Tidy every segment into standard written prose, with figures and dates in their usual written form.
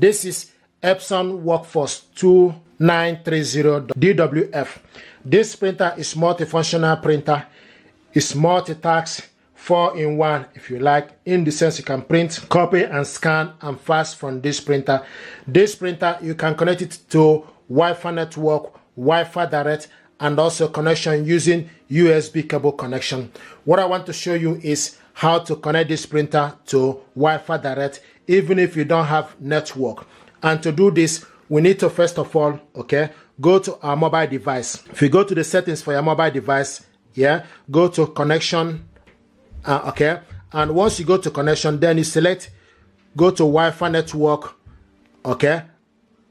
This is Epson WF2930DWF. This printer is multifunctional printer. It's multitask, 4-in-1 if you like, in the sense you can print, copy and scan and fax from this printer. This printer, you can connect it to Wi-Fi network, Wi-Fi direct, and also connection using USB cable connection. What I want to show you is how to connect this printer to Wi-Fi direct even if you don't have network. And to do this, we need to first of all, go to our mobile device. If you go to the settings for your mobile device, go to connection, and once you go to connection, then you select, go to Wi-Fi network,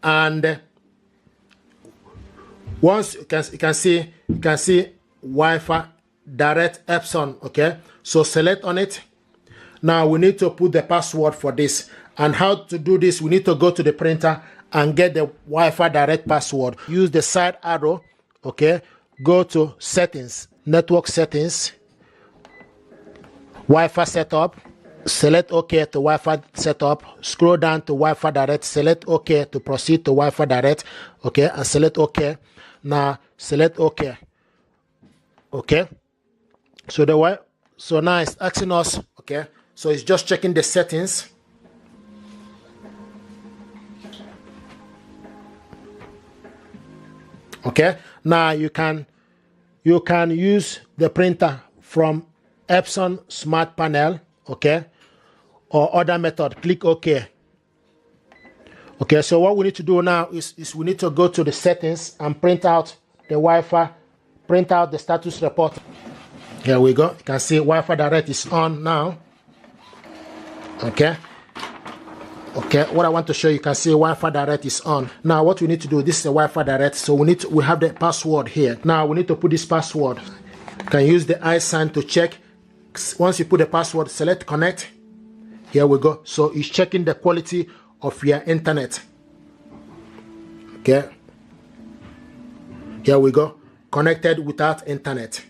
and once you can see Wi-Fi direct Epson, so select on it. Now we need to put the password for this, and how to do this, we need to go to the printer and get the Wi-Fi direct password. Use the side arrow, go to settings, network settings, Wi-Fi setup, select OK to Wi-Fi setup, scroll down to Wi-Fi direct, select OK to proceed to Wi-Fi direct, and select OK. Now select OK. So now it's asking us, so it's just checking the settings. Now you can use the printer from Epson Smart Panel, or other method. Click OK. So what we need to do now is we need to go to the settings and print out the Wi-Fi, print out the status report. Here we go. You can see Wi-Fi direct is on now. What I want to show you, can see Wi-Fi direct is on. Now what we need to do, this is a Wi-Fi direct, so we have the password here. Now we need to put this password. You can use the I sign to check. Once you put the password, select connect. Here we go. So it's checking the quality of your internet. Here we go. Connected without internet.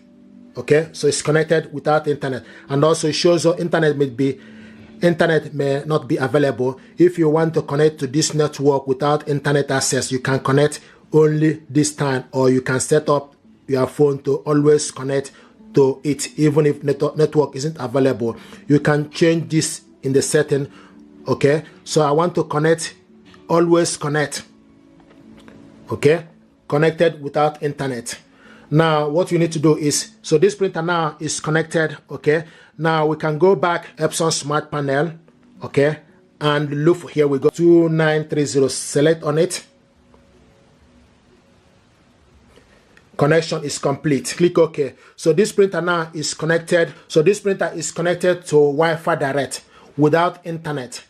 So it's connected without internet, and also it shows your internet may not be available. If you want to connect to this network without internet access, you can connect only this time, or you can set up your phone to always connect to it even if network isn't available. You can change this in the setting. So I want to connect, always connect. Connected without internet. Now what you need to do is, so this printer now is connected. Now we can go back Epson Smart Panel, and look for, here we go, 2930, select on it. Connection is complete. Click OK. So this printer now is connected. So this printer is connected to Wi-Fi direct without internet.